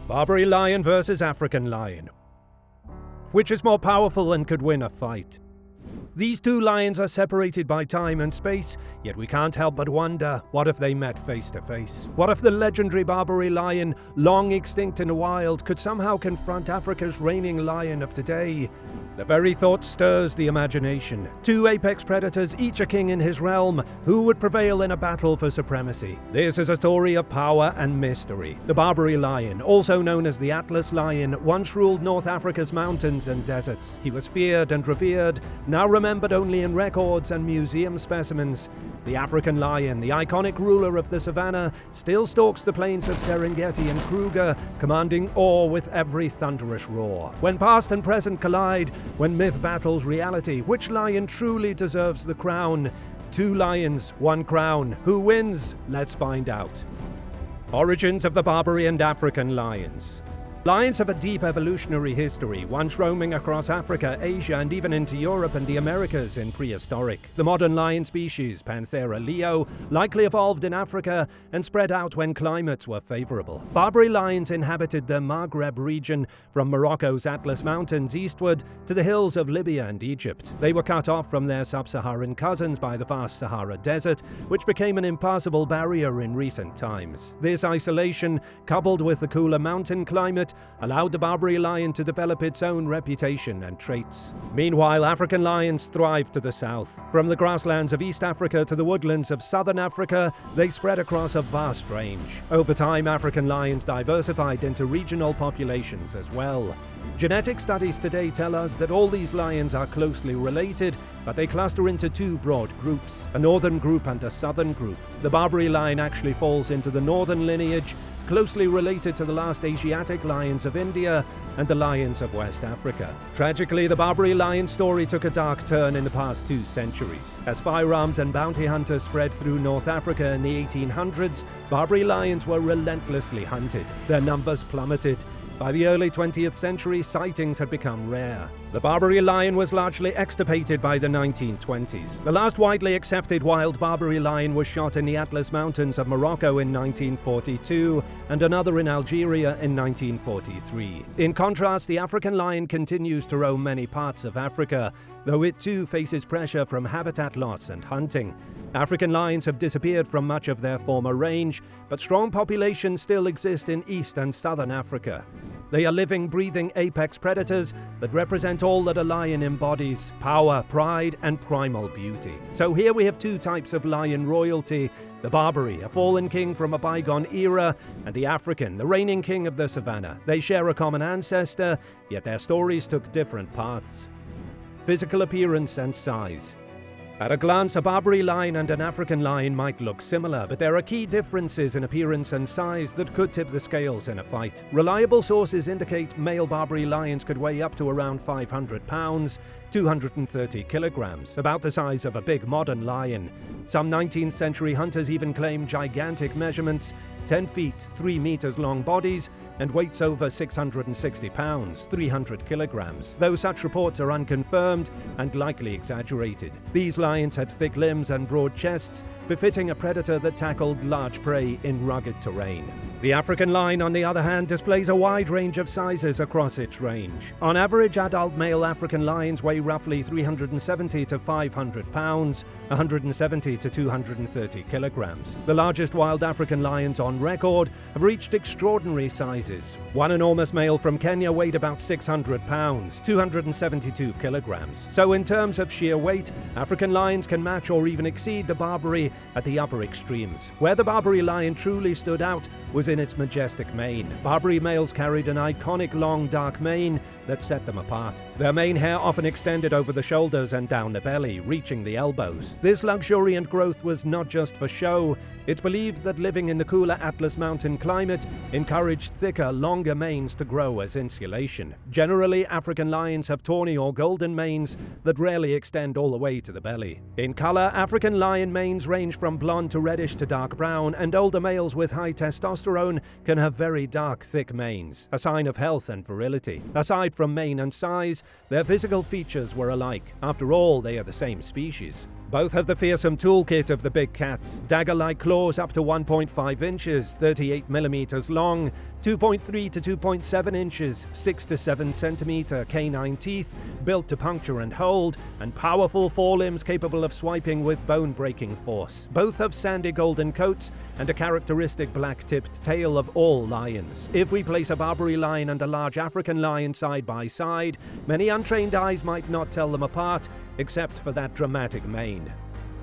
Barbary lion versus African lion. Which is more powerful and could win a fight? These two lions are separated by time and space, yet we can't help but wonder, what if they met face to face? What if the legendary Barbary lion, long extinct in the wild, could somehow confront Africa's reigning lion of today? The very thought stirs the imagination. Two apex predators, each a king in his realm. Who would prevail in a battle for supremacy? This is a story of power and mystery. The Barbary lion, also known as the Atlas lion, once ruled North Africa's mountains and deserts. He was feared and revered, now remembered only in records and museum specimens. The African lion, the iconic ruler of the savannah, still stalks the plains of Serengeti and Kruger, commanding awe with every thunderous roar. When past and present collide, when myth battles reality, which lion truly deserves the crown? Two lions, one crown. Who wins? Let's find out. Origins of the Barbary and African lions. Lions have a deep evolutionary history, once roaming across Africa, Asia, and even into Europe and the Americas in prehistoric. The modern lion species, Panthera leo, likely evolved in Africa and spread out when climates were favorable. Barbary lions inhabited the Maghreb region, from Morocco's Atlas Mountains eastward to the hills of Libya and Egypt. They were cut off from their sub-Saharan cousins by the vast Sahara Desert, which became an impassable barrier in recent times. This isolation, coupled with the cooler mountain climate, allowed the Barbary lion to develop its own reputation and traits. Meanwhile, African lions thrived to the south. From the grasslands of East Africa to the woodlands of southern Africa, they spread across a vast range. Over time, African lions diversified into regional populations as well. Genetic studies today tell us that all these lions are closely related, but they cluster into two broad groups, a northern group and a southern group. The Barbary lion actually falls into the northern lineage, closely related to the last Asiatic lions of India and the lions of West Africa. Tragically, the Barbary lion story took a dark turn in the past 2 centuries. As firearms and bounty hunters spread through North Africa in the 1800s, Barbary lions were relentlessly hunted. Their numbers plummeted. By the early 20th century, sightings had become rare. The Barbary lion was largely extirpated by the 1920s. The last widely accepted wild Barbary lion was shot in the Atlas Mountains of Morocco in 1942 and another in Algeria in 1943. In contrast, the African lion continues to roam many parts of Africa, though it too faces pressure from habitat loss and hunting. African lions have disappeared from much of their former range, but strong populations still exist in East and Southern Africa. They are living, breathing apex predators that represent all that a lion embodies: power, pride, and primal beauty. So here we have two types of lion royalty: the Barbary, a fallen king from a bygone era, and the African, the reigning king of the savannah. They share a common ancestor, yet their stories took different paths. Physical appearance and size. At a glance, a Barbary lion and an African lion might look similar, but there are key differences in appearance and size that could tip the scales in a fight. Reliable sources indicate male Barbary lions could weigh up to around 500 pounds, 230 kilograms, about the size of a big modern lion. Some 19th century hunters even claim gigantic measurements: 10 feet, 3 meters long bodies, and weights over 660 pounds, 300 kilograms, though such reports are unconfirmed and likely exaggerated. These lions had thick limbs and broad chests, befitting a predator that tackled large prey in rugged terrain. The African lion, on the other hand, displays a wide range of sizes across its range. On average, adult male African lions weigh roughly 370 to 500 pounds, 170 to 230 kilograms. The largest wild African lions on record have reached extraordinary sizes. One enormous male from Kenya weighed about 600 pounds, 272 kilograms. So in terms of sheer weight, African lions can match or even exceed the Barbary at the upper extremes. Where the Barbary lion truly stood out was in its majestic mane. Barbary males carried an iconic long dark mane that set them apart. Their mane hair often extended over the shoulders and down the belly, reaching the elbows. This luxuriant growth was not just for show. It's believed that living in the cooler Atlas Mountain climate encouraged thicker, longer manes to grow as insulation. Generally, African lions have tawny or golden manes that rarely extend all the way to the belly. In color, African lion manes range from blonde to reddish to dark brown, and older males with high testosterone can have very dark, thick manes, a sign of health and virility. Aside from mane and size, their physical features were alike. After all, they are the same species. Both have the fearsome toolkit of the big cats: dagger-like claws up to 1.5 inches, 38 millimeters long, 2.3 to 2.7 inches, 6 to 7 centimeter canine teeth, built to puncture and hold, and powerful forelimbs capable of swiping with bone-breaking force. Both have sandy golden coats and a characteristic black-tipped tail of all lions. If we place a Barbary lion and a large African lion side by side, many untrained eyes might not tell them apart, except for that dramatic mane.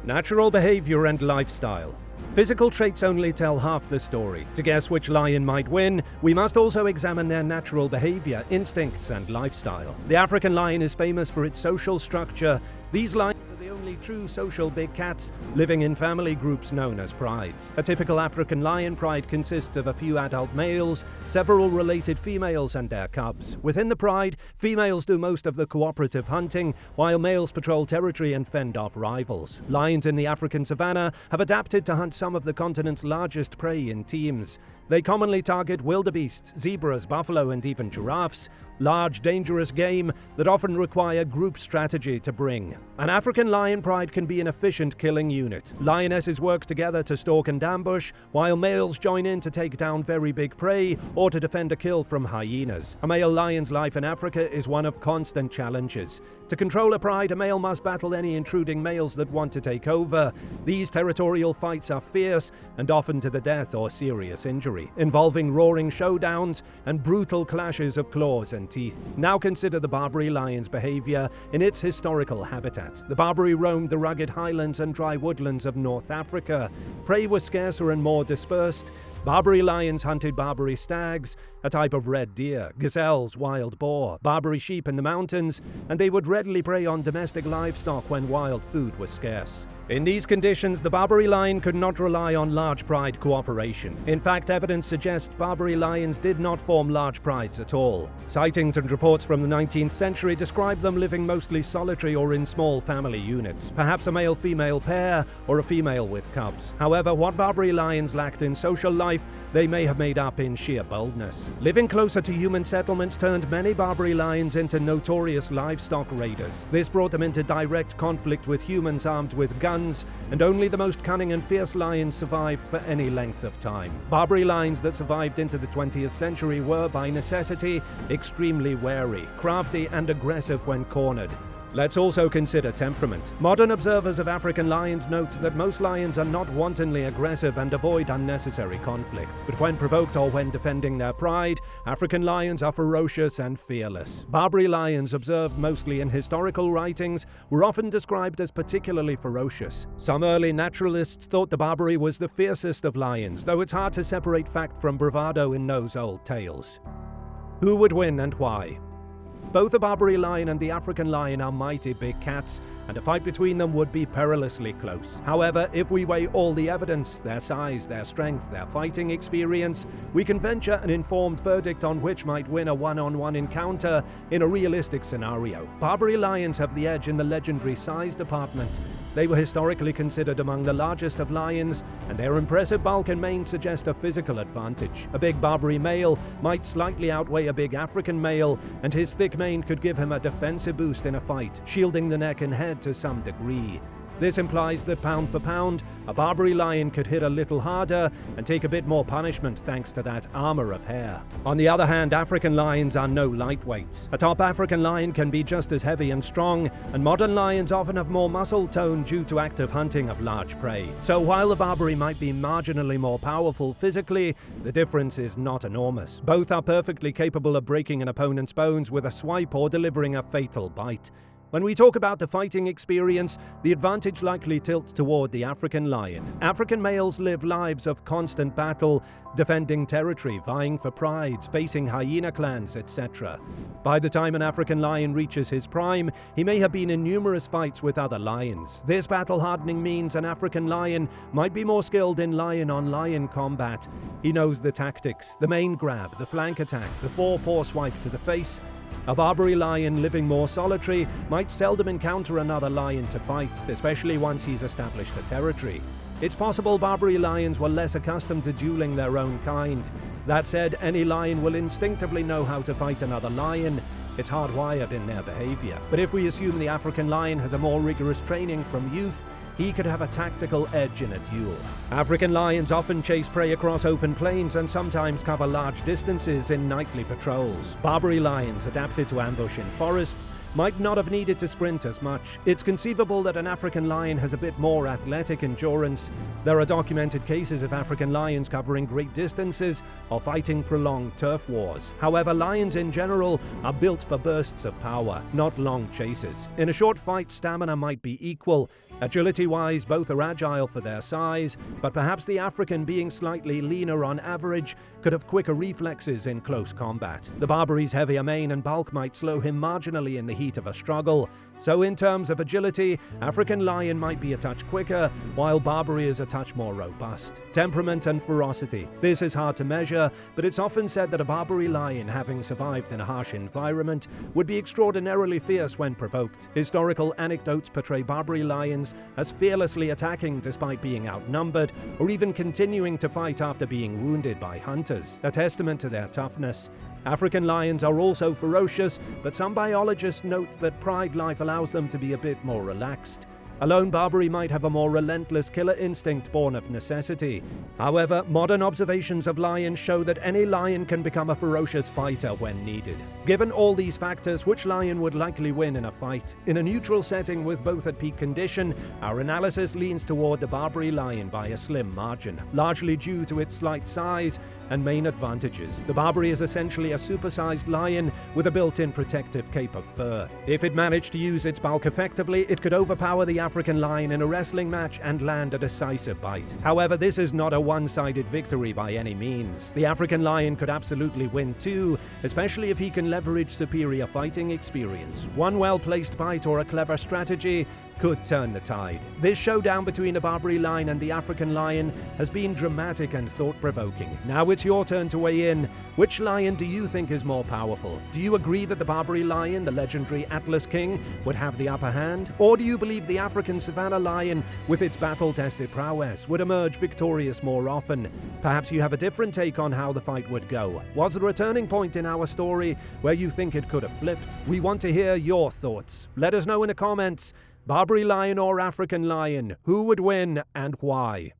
Natural behavior and lifestyle. Physical traits only tell half the story. To guess which lion might win, we must also examine their natural behavior, instincts, and lifestyle. The African lion is famous for its social structure. These lions are the only true social big cats, living in family groups known as prides. A typical African lion pride consists of a few adult males, several related females, and their cubs. Within the pride, females do most of the cooperative hunting, while males patrol territory and fend off rivals. Lions in the African savannah have adapted to hunt some of the continent's largest prey in teams. They commonly target wildebeests, zebras, buffalo, and even giraffes, large, dangerous game that often require group strategy to bring. An African lion pride can be an efficient killing unit. Lionesses work together to stalk and ambush, while males join in to take down very big prey or to defend a kill from hyenas. A male lion's life in Africa is one of constant challenges. To control a pride, a male must battle any intruding males that want to take over. These territorial fights are fierce and often to the death or serious injury, involving roaring showdowns and brutal clashes of claws and teeth. Now consider the Barbary lion's behavior in its historical habitat. The Barbary roamed the rugged highlands and dry woodlands of North Africa. Prey was scarcer and more dispersed. Barbary lions hunted Barbary stags, a type of red deer, gazelles, wild boar, Barbary sheep in the mountains, and they would readily prey on domestic livestock when wild food was scarce. In these conditions, the Barbary lion could not rely on large pride cooperation. In fact, evidence suggests Barbary lions did not form large prides at all. Sightings and reports from the 19th century describe them living mostly solitary or in small family units, perhaps a male-female pair or a female with cubs. However, what Barbary lions lacked in social life, they may have made up in sheer boldness. Living closer to human settlements turned many Barbary lions into notorious livestock raiders. This brought them into direct conflict with humans armed with guns, and only the most cunning and fierce lions survived for any length of time. Barbary lions that survived into the 20th century were, by necessity, extremely wary, crafty, and aggressive when cornered. Let's also consider temperament. Modern observers of African lions note that most lions are not wantonly aggressive and avoid unnecessary conflict. But when provoked or when defending their pride, African lions are ferocious and fearless. Barbary lions, observed mostly in historical writings, were often described as particularly ferocious. Some early naturalists thought the Barbary was the fiercest of lions, though it's hard to separate fact from bravado in those old tales. Who would win and why? Both the Barbary lion and the African lion are mighty big cats, and a fight between them would be perilously close. However, if we weigh all the evidence, their size, their strength, their fighting experience, we can venture an informed verdict on which might win a one-on-one encounter in a realistic scenario. Barbary lions have the edge in the legendary size department. They were historically considered among the largest of lions, and their impressive bulk and mane suggest a physical advantage. A big Barbary male might slightly outweigh a big African male, and his thick mane could give him a defensive boost in a fight, shielding the neck and head to some degree. This implies that pound for pound, a Barbary lion could hit a little harder and take a bit more punishment thanks to that armor of hair. On the other hand, African lions are no lightweights. A top African lion can be just as heavy and strong, and modern lions often have more muscle tone due to active hunting of large prey. So while the Barbary might be marginally more powerful physically, the difference is not enormous. Both are perfectly capable of breaking an opponent's bones with a swipe or delivering a fatal bite. When we talk about the fighting experience, the advantage likely tilts toward the African lion. African males live lives of constant battle, defending territory, vying for prides, facing hyena clans, etc. By the time an African lion reaches his prime, he may have been in numerous fights with other lions. This battle hardening means an African lion might be more skilled in lion-on-lion combat. He knows the tactics, the main grab, the flank attack, the four-paw swipe to the face. A Barbary lion living more solitary might seldom encounter another lion to fight, especially once he's established a territory. It's possible Barbary lions were less accustomed to dueling their own kind. That said, any lion will instinctively know how to fight another lion. It's hardwired in their behavior. But if we assume the African lion has a more rigorous training from youth, he could have a tactical edge in a duel. African lions often chase prey across open plains and sometimes cover large distances in nightly patrols. Barbary lions, adapted to ambush in forests, might not have needed to sprint as much. It's conceivable that an African lion has a bit more athletic endurance. There are documented cases of African lions covering great distances or fighting prolonged turf wars. However, lions in general are built for bursts of power, not long chases. In a short fight, stamina might be equal. Agility-wise, both are agile for their size, but perhaps the African, being slightly leaner on average, could have quicker reflexes in close combat. The Barbary's heavier mane and bulk might slow him marginally in the heat of a struggle. So in terms of agility, African lion might be a touch quicker, while Barbary is a touch more robust. Temperament and ferocity. This is hard to measure, but it's often said that a Barbary lion, having survived in a harsh environment, would be extraordinarily fierce when provoked. Historical anecdotes portray Barbary lions as fearlessly attacking despite being outnumbered, or even continuing to fight after being wounded by hunters, a testament to their toughness. African lions are also ferocious, but some biologists note that pride life allows them to be a bit more relaxed. A lone Barbary might have a more relentless killer instinct born of necessity. However, modern observations of lions show that any lion can become a ferocious fighter when needed. Given all these factors, which lion would likely win in a fight? In a neutral setting with both at peak condition, our analysis leans toward the Barbary lion by a slim margin, largely due to its slight size and main advantages. The Barbary is essentially a supersized lion with a built-in protective cape of fur. If it managed to use its bulk effectively, it could overpower the African lion in a wrestling match and land a decisive bite. However, this is not a one-sided victory by any means. The African lion could absolutely win too, especially if he can leverage superior fighting experience. One well-placed bite or a clever strategy could turn the tide. This showdown between the Barbary lion and the African lion has been dramatic and thought-provoking. Now it's your turn to weigh in. Which lion do you think is more powerful? Do you agree that the Barbary lion, the legendary Atlas King, would have the upper hand? Or do you believe the African savannah lion, with its battle-tested prowess, would emerge victorious more often? Perhaps you have a different take on how the fight would go. Was there a turning point in our story where you think it could have flipped? We want to hear your thoughts. Let us know in the comments. Barbary lion or African lion, who would win and why?